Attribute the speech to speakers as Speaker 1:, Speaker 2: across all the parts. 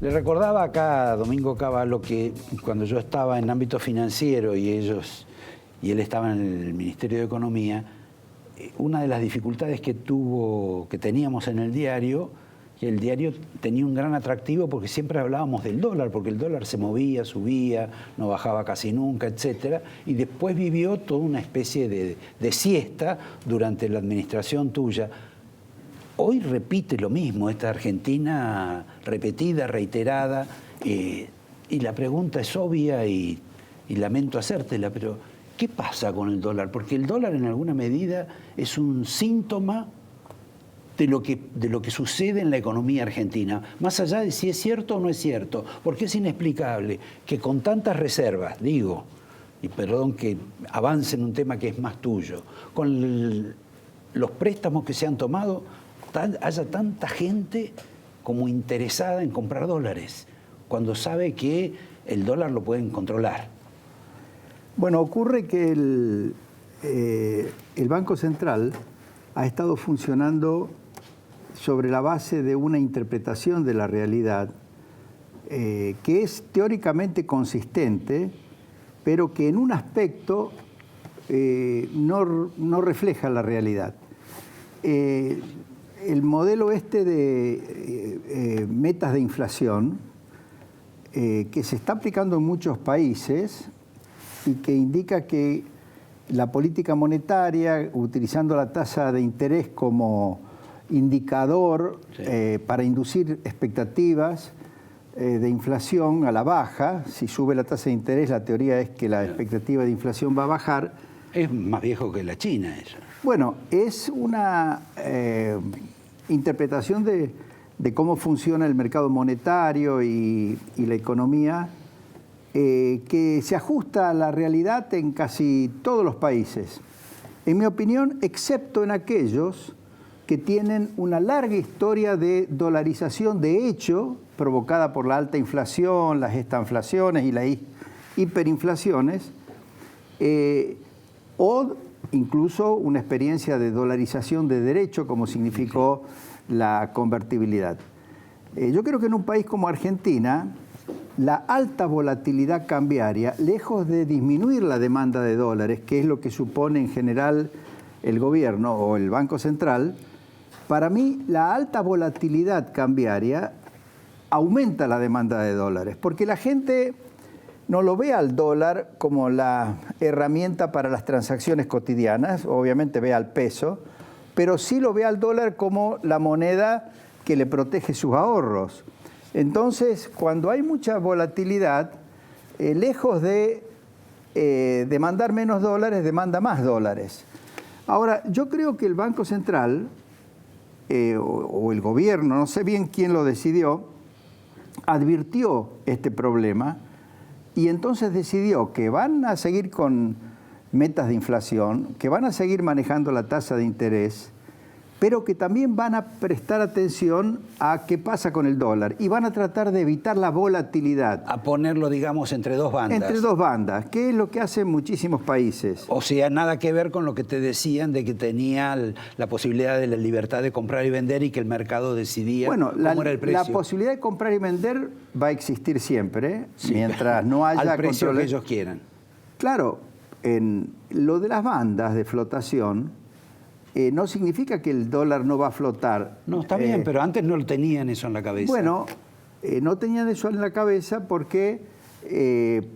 Speaker 1: Le recordaba acá a Domingo Cavallo que cuando yo estaba en ámbito financiero y él estaba en el Ministerio de Economía, una de las dificultades que teníamos en el diario, que el diario tenía un gran atractivo porque siempre hablábamos del dólar, porque el dólar se movía, subía, no bajaba casi nunca, etcétera, y después vivió toda una especie de siesta durante la administración tuya. Hoy repite lo mismo, esta Argentina repetida, reiterada, y la pregunta es obvia y lamento hacértela, pero ¿qué pasa con el dólar? Porque el dólar en alguna medida es un síntoma de lo que sucede en la economía argentina, más allá de si es cierto o no es cierto, porque es inexplicable que con tantas reservas, digo, y perdón que avance en un tema que es más tuyo, con los préstamos que se han tomado, haya tanta gente como interesada en comprar dólares, cuando sabe que el dólar lo pueden controlar.
Speaker 2: Bueno, ocurre que el Banco Central ha estado funcionando sobre la base de una interpretación de la realidad que es teóricamente consistente, pero que en un aspecto no refleja la realidad. El modelo de metas de inflación que se está aplicando en muchos países y que indica que la política monetaria, utilizando la tasa de interés como indicador para inducir expectativas de inflación a la baja. Si sube la tasa de interés, la teoría es que la expectativa de inflación va a bajar.
Speaker 1: Es más viejo que la China eso.
Speaker 2: Bueno, es una interpretación de cómo funciona el mercado monetario y la economía que se ajusta a la realidad en casi todos los países. En mi opinión, excepto en aquellos que tienen una larga historia de dolarización de hecho, provocada por la alta inflación, las estanflaciones y las hiperinflaciones, o incluso una experiencia de dolarización de derecho, como significó la convertibilidad. Yo creo que en un país como Argentina, la alta volatilidad cambiaria, lejos de disminuir la demanda de dólares, que es lo que supone en general el gobierno o el Banco Central, para mí la alta volatilidad cambiaria aumenta la demanda de dólares, porque la gente no lo ve al dólar como la herramienta para las transacciones cotidianas, obviamente ve al peso, pero sí lo ve al dólar como la moneda que le protege sus ahorros. Entonces, cuando hay mucha volatilidad, lejos de demandar menos dólares, demanda más dólares. Ahora, yo creo que el Banco Central o el gobierno, no sé bien quién lo decidió, advirtió este problema y entonces decidió que van a seguir con metas de inflación, que van a seguir manejando la tasa de interés, pero que también van a prestar atención a qué pasa con el dólar y van a tratar de evitar la volatilidad.
Speaker 1: A ponerlo, digamos, entre dos bandas.
Speaker 2: Entre dos bandas, que es lo que hacen muchísimos países.
Speaker 1: O sea, nada que ver con lo que te decían de que tenía la posibilidad de la libertad de comprar y vender y que el mercado decidía cómo era el precio.
Speaker 2: La posibilidad de comprar y vender va a existir siempre, sí, mientras no haya
Speaker 1: al precio que ellos quieran.
Speaker 2: Claro, en lo de las bandas de flotación, no significa que el dólar no va a flotar.
Speaker 1: No, está bien, pero antes no tenían eso en la cabeza.
Speaker 2: Bueno, no tenían eso en la cabeza porque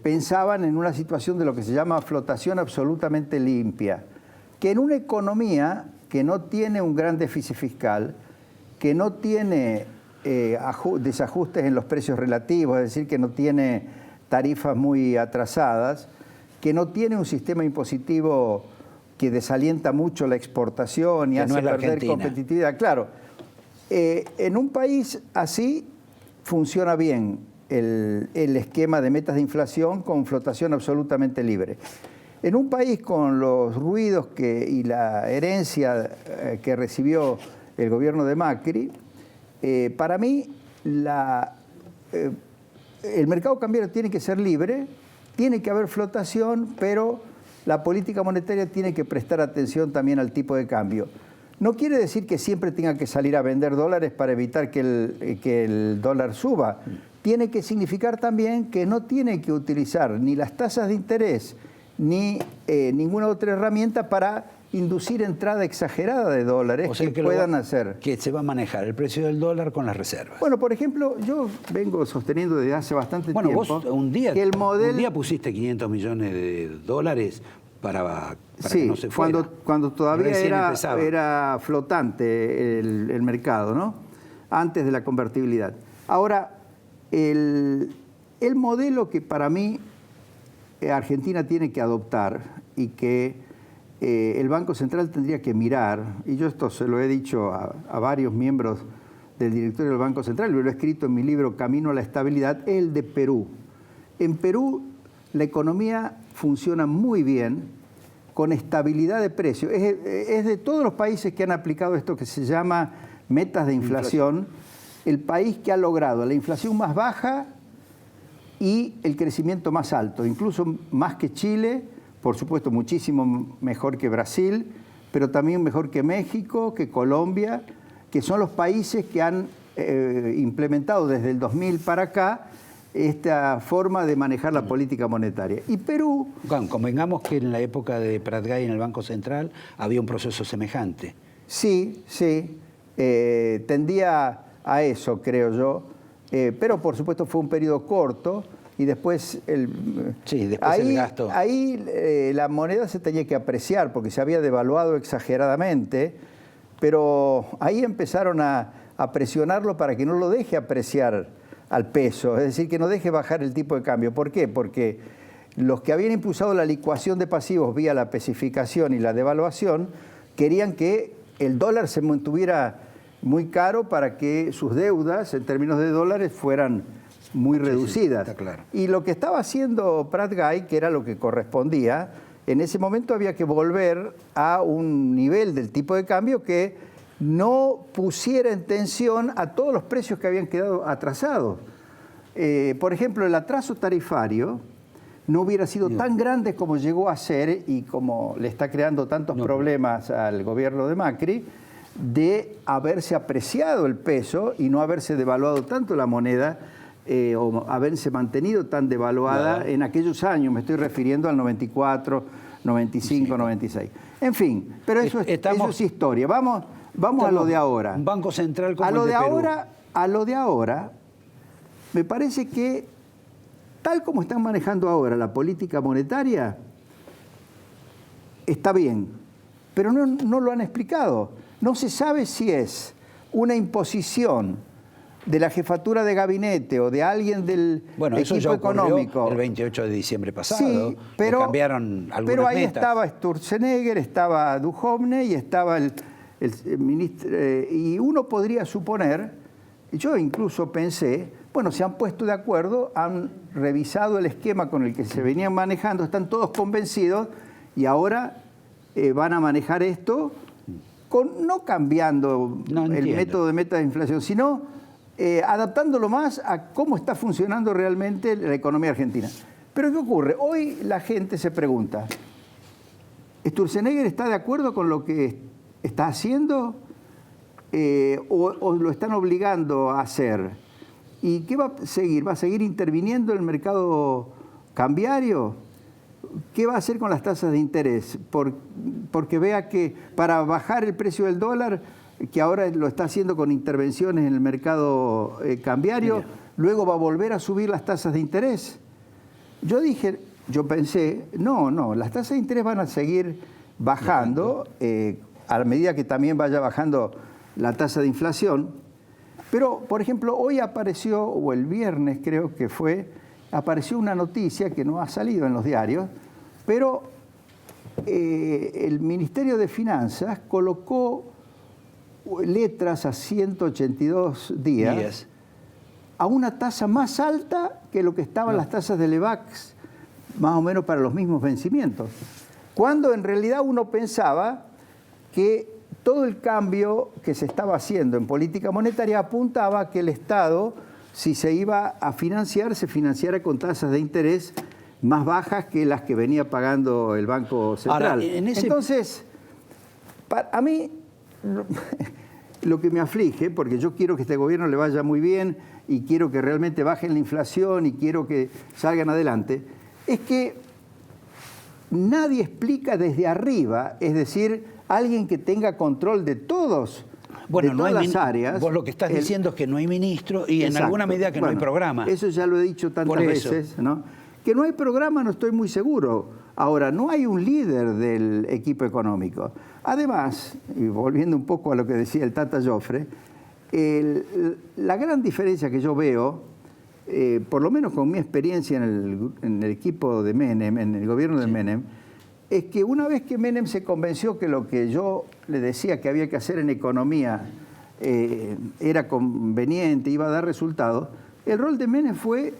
Speaker 2: pensaban en una situación de lo que se llama flotación absolutamente limpia, que en una economía que no tiene un gran déficit fiscal, que no tiene desajustes en los precios relativos, es decir, que no tiene tarifas muy atrasadas, que no tiene un sistema impositivo que desalienta mucho la exportación y hace perder competitividad. Claro, en un país así funciona bien el esquema de metas de inflación con flotación absolutamente libre. En un país con los ruidos y la herencia que recibió el gobierno de Macri, para mí el mercado cambiario tiene que ser libre, tiene que haber flotación, pero la política monetaria tiene que prestar atención también al tipo de cambio. No quiere decir que siempre tenga que salir a vender dólares para evitar que el dólar suba, tiene que significar también que no tiene que utilizar ni las tasas de interés ni ninguna otra herramienta para inducir entrada exagerada de dólares, o sea, que puedan hacer.
Speaker 1: Que se va a manejar el precio del dólar con las reservas.
Speaker 2: Bueno, por ejemplo, yo vengo sosteniendo desde hace bastante tiempo...
Speaker 1: Bueno, vos un día pusiste 500 millones de dólares para
Speaker 2: sí,
Speaker 1: que no se fuera.
Speaker 2: Cuando todavía era flotante el mercado, ¿no? Antes de la convertibilidad. Ahora, el modelo que para mí Argentina tiene que adoptar y que el Banco Central tendría que mirar, y yo esto se lo he dicho a varios miembros del directorio del Banco Central, lo he escrito en mi libro Camino a la Estabilidad, es el de Perú. En Perú la economía funciona muy bien, con estabilidad de precios. Es de todos los países que han aplicado esto que se llama metas de inflación, el país que ha logrado la inflación más baja y el crecimiento más alto, incluso más que Chile, por supuesto muchísimo mejor que Brasil, pero también mejor que México, que Colombia, que son los países que han implementado desde el 2000 para acá esta forma de manejar la política monetaria. Y Perú...
Speaker 1: Convengamos que en la época de Pratgay en el Banco Central había un proceso semejante.
Speaker 2: Sí, tendía a eso, creo yo, pero por supuesto fue un periodo corto y después el gasto. Ahí la moneda se tenía que apreciar porque se había devaluado exageradamente, pero ahí empezaron a presionarlo para que no lo deje apreciar al peso, es decir, que no deje bajar el tipo de cambio. ¿Por qué? Porque los que habían impulsado la licuación de pasivos vía la especificación y la devaluación querían que el dólar se mantuviera muy caro para que sus deudas en términos de dólares fueran muy reducidas.
Speaker 1: Está claro.
Speaker 2: Y lo que estaba haciendo Pratgay, que era lo que correspondía, en ese momento había que volver a un nivel del tipo de cambio que no pusiera en tensión a todos los precios que habían quedado atrasados. Por ejemplo, el atraso tarifario no hubiera sido tan grande como llegó a ser y como le está creando tantos problemas al gobierno de Macri, de haberse apreciado el peso y no haberse devaluado tanto la moneda o haberse mantenido tan devaluada en aquellos años. Me estoy refiriendo al 94, 95, 96. En fin, pero eso es historia. Vamos a lo de ahora.
Speaker 1: Un banco central como
Speaker 2: a lo
Speaker 1: el de Perú.
Speaker 2: A lo de ahora, me parece que tal como están manejando ahora la política monetaria, está bien, pero no lo han explicado. No se sabe si es una imposición de la jefatura de gabinete o de alguien del
Speaker 1: eso ya
Speaker 2: equipo económico.
Speaker 1: El 28 de diciembre pasado.
Speaker 2: Sí, pero
Speaker 1: cambiaron algunas
Speaker 2: pero ahí
Speaker 1: metas.
Speaker 2: estaba Sturzenegger, estaba Duhovne y estaba el ministro. Y uno podría suponer, yo incluso pensé, bueno, se han puesto de acuerdo, han revisado el esquema con el que se venían manejando, están todos convencidos y ahora van a manejar esto no cambiando el método de meta de inflación, sino adaptándolo más a cómo está funcionando realmente la economía argentina. Pero ¿qué ocurre? Hoy la gente se pregunta, ¿Sturzenegger está de acuerdo con lo que está haciendo o lo están obligando a hacer? ¿Y qué va a seguir? ¿Va a seguir interviniendo en el mercado cambiario? ¿Qué va a hacer con las tasas de interés? Porque vea que para bajar el precio del dólar, que ahora lo está haciendo con intervenciones en el mercado cambiario, luego va a volver a subir las tasas de interés. Yo pensé, no, las tasas de interés van a seguir bajando a medida que también vaya bajando la tasa de inflación. Pero, por ejemplo, hoy apareció, o el viernes creo que fue, apareció una noticia que no ha salido en los diarios, pero el Ministerio de Finanzas colocó letras a 182 días a una tasa más alta que lo que estaban las tasas del EVAX, más o menos para los mismos vencimientos. Cuando en realidad uno pensaba que todo el cambio que se estaba haciendo en política monetaria apuntaba a que el Estado, si se iba a financiar, se financiara con tasas de interés más bajas que las que venía pagando el Banco Central.
Speaker 1: Ahora,
Speaker 2: Entonces, a mí, lo que me aflige, porque yo quiero que este gobierno le vaya muy bien y quiero que realmente bajen la inflación y quiero que salgan adelante, es que nadie explica desde arriba, es decir, alguien que tenga control de todos.
Speaker 1: Bueno,
Speaker 2: de
Speaker 1: no
Speaker 2: todas
Speaker 1: hay
Speaker 2: las áreas.
Speaker 1: Vos lo que estás diciendo es que no hay ministro y en alguna medida que no hay programa.
Speaker 2: Eso ya lo he dicho tantas veces, ¿no? Que no hay programa no estoy muy seguro. Ahora, no hay un líder del equipo económico. Además, y volviendo un poco a lo que decía el Tata Joffre, la gran diferencia que yo veo, por lo menos con mi experiencia en el equipo de Menem, en el gobierno de Menem, es que una vez que Menem se convenció que lo que yo le decía que había que hacer en economía era conveniente, iba a dar resultados, el rol de Menem fue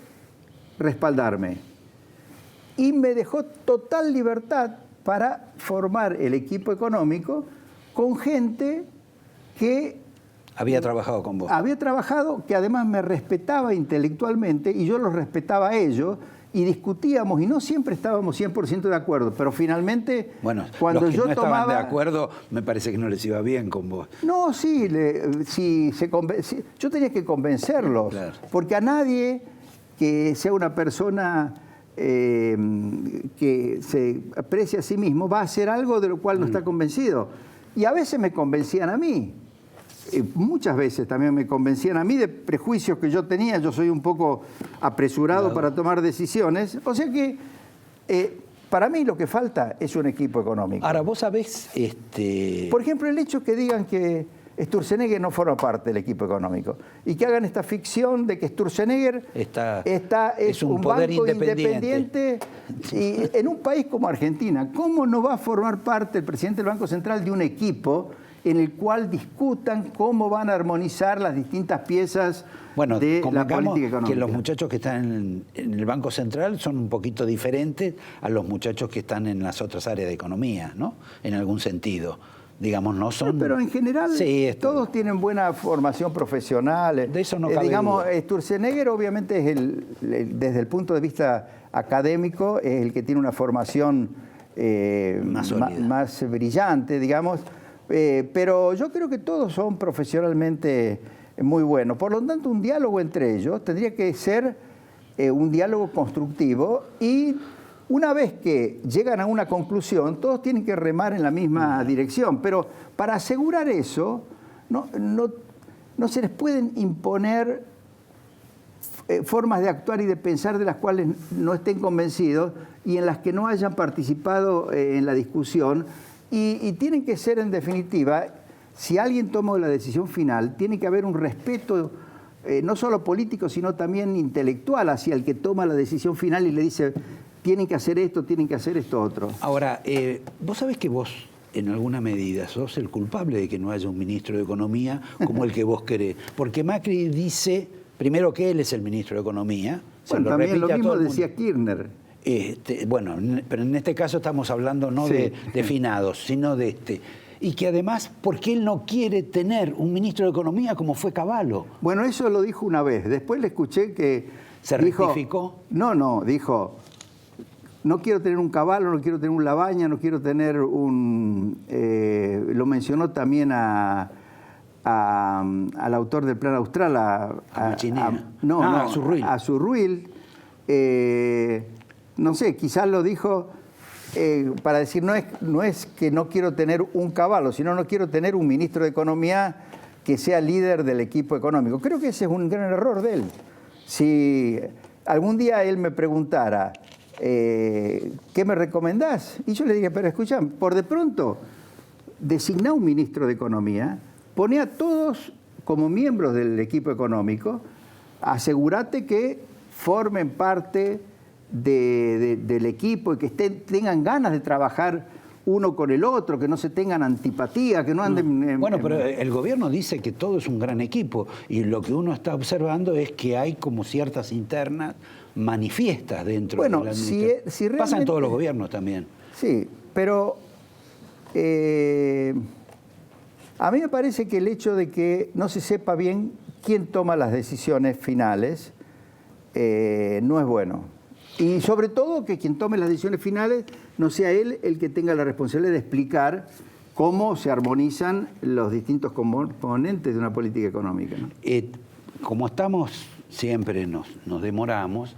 Speaker 2: respaldarme. Y me dejó total libertad para formar el equipo económico con gente que
Speaker 1: había trabajado con vos.
Speaker 2: Había trabajado, que además me respetaba intelectualmente y yo los respetaba a ellos. Y discutíamos y no siempre estábamos 100% de acuerdo, pero finalmente
Speaker 1: cuando los que yo no estaban de acuerdo, me parece que no les iba bien con vos.
Speaker 2: No, sí, yo tenía que convencerlos, claro. Porque a nadie que sea una persona que se aprecia a sí mismo va a hacer algo de lo cual no está convencido. Y a veces me convencían a mí. Muchas veces también me convencían a mí de prejuicios que yo tenía. Yo soy un poco apresurado para tomar decisiones. O sea que para mí lo que falta es un equipo económico.
Speaker 1: Ahora, vos sabés...
Speaker 2: Por ejemplo, el hecho que digan que Sturzenegger no forma parte del equipo económico y que hagan esta ficción de que Sturzenegger es un poder banco independiente. Y en un país como Argentina, ¿cómo no va a formar parte el presidente del Banco Central de un equipo en el cual discutan cómo van a armonizar las distintas piezas de la política económica?
Speaker 1: Que los muchachos que están en el Banco Central son un poquito diferentes a los muchachos que están en las otras áreas de economía, ¿no? En algún sentido. Digamos, no son...
Speaker 2: Pero en general todos tienen buena formación profesional.
Speaker 1: De eso no cabe
Speaker 2: digamos,
Speaker 1: duda.
Speaker 2: Sturzenegger obviamente es desde el punto de vista académico, es el que tiene una formación más brillante, digamos. Pero yo creo que todos son profesionalmente muy buenos. Por lo tanto, un diálogo entre ellos tendría que ser un diálogo constructivo y una vez que llegan a una conclusión, todos tienen que remar en la misma dirección. Pero para asegurar eso, no se les pueden imponer formas de actuar y de pensar de las cuales no estén convencidos y en las que no hayan participado en la discusión. Y tienen que ser, en definitiva, si alguien toma la decisión final, tiene que haber un respeto, no solo político, sino también intelectual hacia el que toma la decisión final y le dice, tienen que hacer esto otro.
Speaker 1: Ahora, vos sabés que vos, en alguna medida, sos el culpable de que no haya un ministro de Economía como el que vos querés. Porque Macri dice, primero, que él es el ministro de Economía.
Speaker 2: Bueno, también lo mismo decía Kirchner.
Speaker 1: Bueno, pero en este caso estamos hablando no de finados, sino de y que además, ¿por qué él no quiere tener un ministro de Economía como fue Cavallo?
Speaker 2: Bueno, eso lo dijo una vez. Después le escuché que
Speaker 1: ¿Se rectificó?
Speaker 2: Dijo, no quiero tener un Cavallo, no quiero tener un Labaña, no quiero tener un... lo mencionó también al autor del Plan Austral,
Speaker 1: a Zurruil.
Speaker 2: A Zurruil. No sé, quizás lo dijo para decir, no es que no quiero tener un Cavallo, sino no quiero tener un ministro de Economía que sea líder del equipo económico. Creo que ese es un gran error de él. Si algún día él me preguntara, ¿qué me recomendás? Y yo le dije, pero escucha, por de pronto, designá un ministro de Economía, pone a todos como miembros del equipo económico, asegúrate que formen parte del equipo y que tengan ganas de trabajar uno con el otro, que no se tengan antipatía, que no anden...
Speaker 1: Bueno, pero el gobierno dice que todo es un gran equipo y lo que uno está observando es que hay como ciertas internas manifiestas dentro de la administración.
Speaker 2: Si realmente...
Speaker 1: Pasa en todos los gobiernos también.
Speaker 2: Sí, pero a mí me parece que el hecho de que no se sepa bien quién toma las decisiones finales no es bueno. Y sobre todo que quien tome las decisiones finales no sea él el que tenga la responsabilidad de explicar cómo se armonizan los distintos componentes de una política económica, ¿no?
Speaker 1: Como estamos, siempre nos demoramos.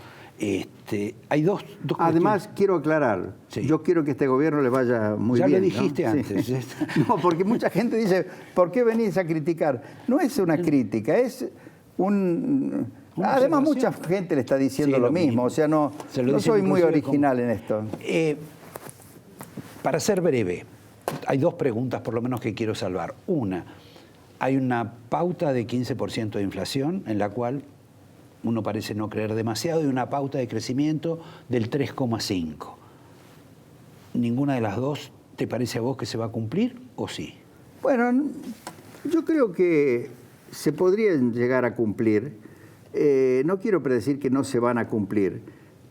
Speaker 1: Hay dos
Speaker 2: Además, quiero aclarar,
Speaker 1: sí.
Speaker 2: Yo quiero que este gobierno le vaya muy bien.
Speaker 1: Ya lo dijiste, ¿no? Antes. Sí.
Speaker 2: No, porque mucha gente dice, ¿por qué venís a criticar? No es una crítica, es además, mucha gente le está diciendo lo mismo, o sea, no soy muy original en esto.
Speaker 1: Para ser breve, hay dos preguntas por lo menos que quiero salvar. Una, hay una pauta de 15% de inflación en la cual uno parece no creer demasiado y una pauta de crecimiento del 3,5%. ¿Ninguna de las dos te parece a vos que se va a cumplir o sí?
Speaker 2: Bueno, yo creo que se podrían llegar a cumplir. No quiero predecir que no se van a cumplir,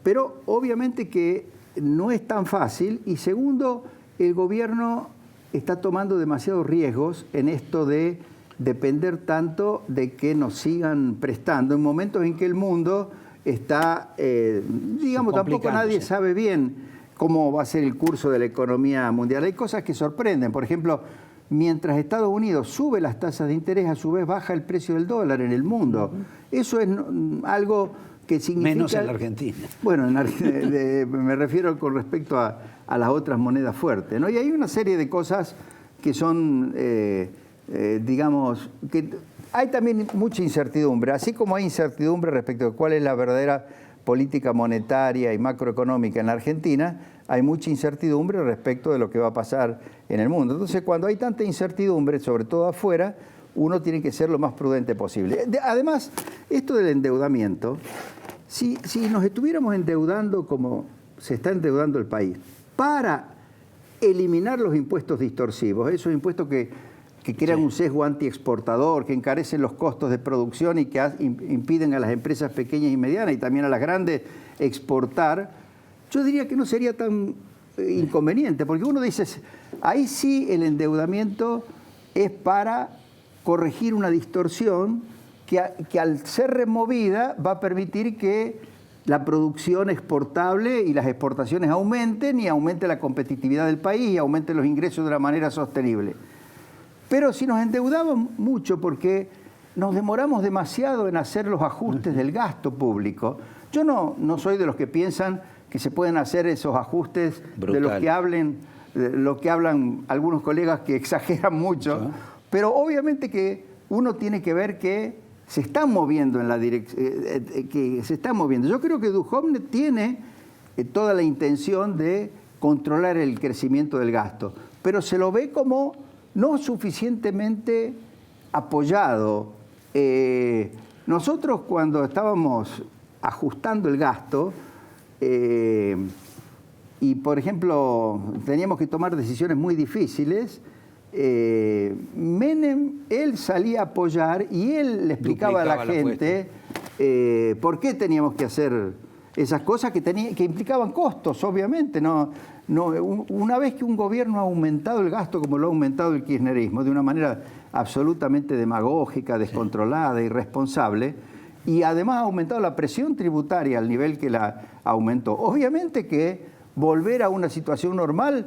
Speaker 2: pero obviamente que no es tan fácil. Y segundo, el gobierno está tomando demasiados riesgos en esto de depender tanto de que nos sigan prestando en momentos en que el mundo está, digamos, tampoco nadie sabe bien cómo va a ser el curso de la economía mundial. Hay cosas que sorprenden. Por ejemplo, mientras Estados Unidos sube las tasas de interés, a su vez baja el precio del dólar en el mundo. Eso es algo que significa...
Speaker 1: Menos en la Argentina.
Speaker 2: Bueno, me refiero con respecto a las otras monedas fuertes, ¿no? Y hay una serie de cosas que son... digamos, que hay también mucha incertidumbre, así como hay incertidumbre respecto a cuál es la verdadera política monetaria y macroeconómica en la Argentina, hay mucha incertidumbre respecto de lo que va a pasar en el mundo. Entonces, cuando hay tanta incertidumbre, sobre todo afuera, uno tiene que ser lo más prudente posible. Además, esto del endeudamiento, si nos estuviéramos endeudando como se está endeudando el país, para eliminar los impuestos distorsivos, esos impuestos que crean un sesgo antiexportador, que encarecen los costos de producción y que impiden a las empresas pequeñas y medianas y también a las grandes exportar, yo diría que no sería tan inconveniente, porque uno dice, ahí sí el endeudamiento es para corregir una distorsión que al ser removida va a permitir que la producción exportable y las exportaciones aumenten y aumente la competitividad del país y aumente los ingresos de una manera sostenible. Pero si nos endeudamos mucho porque nos demoramos demasiado en hacer los ajustes del gasto público, yo no soy de los que piensan que se pueden hacer esos ajustes de los que hablan algunos colegas que exageran mucho, pero obviamente que uno tiene que ver que se están moviendo en la dirección, que se están moviendo. Yo creo que Duhovne tiene toda la intención de controlar el crecimiento del gasto, pero se lo ve como no suficientemente apoyado. Nosotros cuando estábamos ajustando el gasto y, por ejemplo, teníamos que tomar decisiones muy difíciles, Menem, él salía a apoyar y él le explicaba a la gente por qué teníamos que hacer esas cosas que implicaban costos, obviamente. Una vez que un gobierno ha aumentado el gasto como lo ha aumentado el kirchnerismo, de una manera absolutamente demagógica, descontrolada, irresponsable, y además ha aumentado la presión tributaria al nivel que la aumentó. Obviamente que volver a una situación normal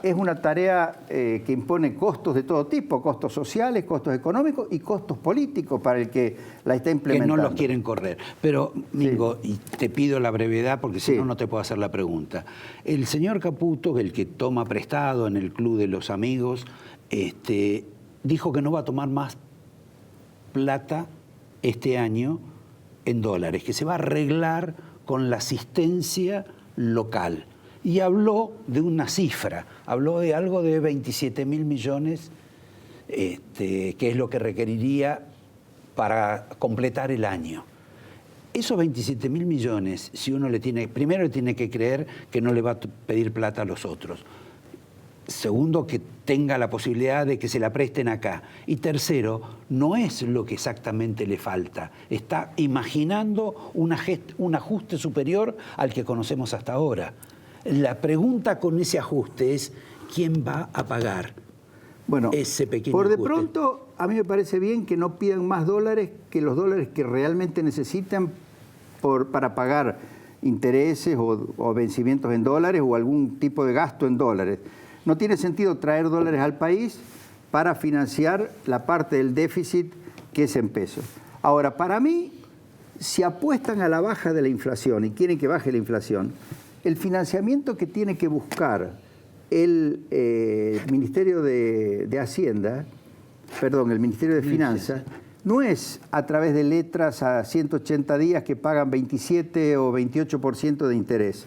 Speaker 2: es una tarea que impone costos de todo tipo, costos sociales, costos económicos y costos políticos para el que la está implementando.
Speaker 1: Que no los quieren correr. Pero, Mingo, y te pido la brevedad porque si no te puedo hacer la pregunta. El señor Caputo, el que toma prestado en el Club de los Amigos, dijo que no va a tomar más plata este año en dólares, que se va a arreglar con la asistencia local. Y habló de una cifra, habló de algo de 27.000 millones, que es lo que requeriría para completar el año. Esos 27.000 millones, si uno primero le tiene que creer que no le va a pedir plata a los otros. Segundo, que tenga la posibilidad de que se la presten acá. Y tercero, no es lo que exactamente le falta. Está imaginando un ajuste superior al que conocemos hasta ahora. La pregunta con ese ajuste es, ¿quién va a pagar ese pequeño ajuste?
Speaker 2: Por de pronto, a mí me parece bien que no pidan más dólares que los dólares que realmente necesitan para pagar intereses o vencimientos en dólares o algún tipo de gasto en dólares. no tiene sentido traer dólares al país para financiar la parte del déficit que es en pesos. Ahora, para mí, si apuestan a la baja de la inflación y quieren que baje la inflación, el financiamiento que tiene que buscar el Ministerio de Hacienda, perdón, el Ministerio de Finanzas, no es a través de letras a 180 días que pagan 27 o 28% de interés,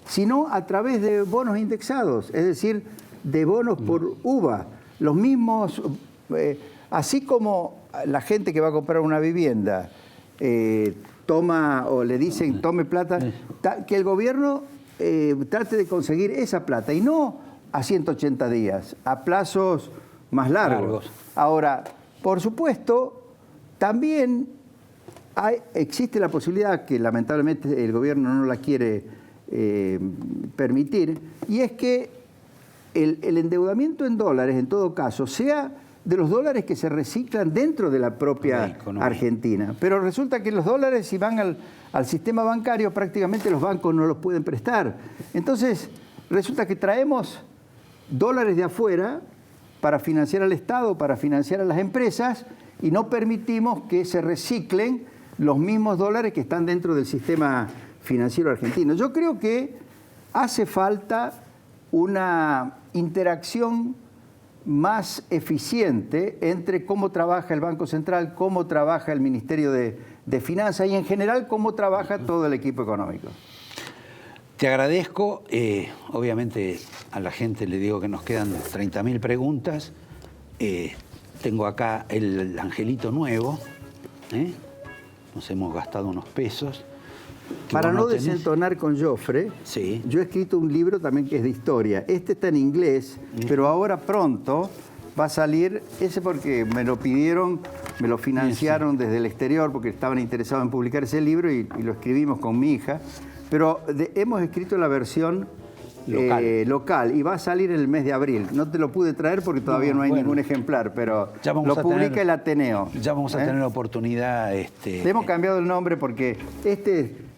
Speaker 2: sino a través de bonos indexados, es decir, de bonos por UVA. Los mismos, así como la gente que va a comprar una vivienda toma o le dicen tome plata, que el gobierno trate de conseguir esa plata y no a 180 días, a plazos más largos. Ahora, por supuesto, también existe la posibilidad, que lamentablemente el gobierno no la quiere permitir, y es que el endeudamiento en dólares, en todo caso, sea de los dólares que se reciclan dentro de la propia Argentina. Pero resulta que los dólares, si van al sistema bancario, prácticamente los bancos no los pueden prestar. Entonces, resulta que traemos dólares de afuera para financiar al Estado, para financiar a las empresas, y no permitimos que se reciclen los mismos dólares que están dentro del sistema financiero argentino. Yo creo que hace falta una interacción más eficiente entre cómo trabaja el Banco Central, cómo trabaja el Ministerio de Finanzas y en general cómo trabaja todo el equipo económico.
Speaker 1: Te agradezco. Obviamente a la gente le digo que nos quedan 30.000 preguntas. Tengo acá el angelito nuevo. Nos hemos gastado unos pesos.
Speaker 2: Para no desentonar con Jofre,
Speaker 1: sí,
Speaker 2: yo he escrito un libro también que es de historia. Este está en inglés, pero ahora pronto va a salir, ese porque me lo pidieron, me lo financiaron desde el exterior porque estaban interesados en publicar ese libro y lo escribimos con mi hija. Pero hemos escrito la versión local y va a salir en el mes de abril. No te lo pude traer porque todavía no hay ningún ejemplar, pero lo publica el Ateneo.
Speaker 1: Ya vamos a tener la oportunidad.
Speaker 2: Le hemos cambiado el nombre porque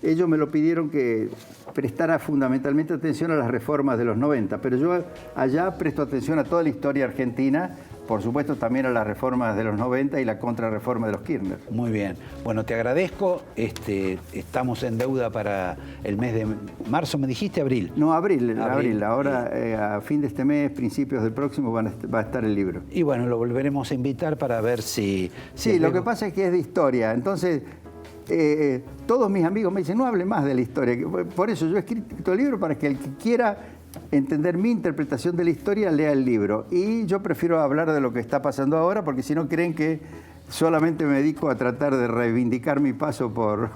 Speaker 2: ellos me lo pidieron que prestara fundamentalmente atención a las reformas de los 90, pero yo allá presto atención a toda la historia argentina, por supuesto también a las reformas de los 90 y la contrarreforma de los Kirchner.
Speaker 1: Muy bien. Bueno, te agradezco. Estamos en deuda para el mes de marzo, ¿me dijiste? ¿Abril?
Speaker 2: No, abril. Ahora, a fin de este mes, principios del próximo, va a estar el libro.
Speaker 1: Y bueno, lo volveremos a invitar para ver si...
Speaker 2: Sí, lo que pasa es que es de historia. Entonces, todos mis amigos me dicen, no hable más de la historia. Por eso yo he escrito el libro para que el que quiera entender mi interpretación de la historia, lea el libro. Y yo prefiero hablar de lo que está pasando ahora, porque si no creen que solamente me dedico a tratar de reivindicar mi paso por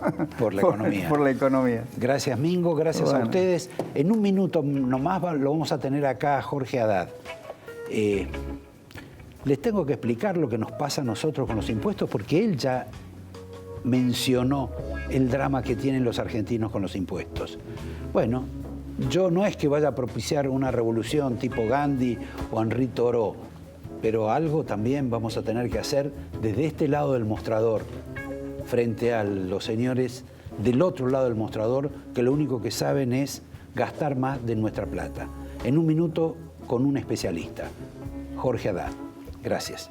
Speaker 1: la economía.
Speaker 2: Por la economía.
Speaker 1: Gracias, Mingo, gracias a ustedes. En un minuto nomás lo vamos a tener acá a Jorge Haddad. Les tengo que explicar lo que nos pasa a nosotros con los impuestos, porque él ya mencionó el drama que tienen los argentinos con los impuestos. Bueno, yo no es que vaya a propiciar una revolución tipo Gandhi o Henri Thoreau, pero algo también vamos a tener que hacer desde este lado del mostrador, frente a los señores del otro lado del mostrador, que lo único que saben es gastar más de nuestra plata. En un minuto con un especialista, Jorge Haddad. Gracias.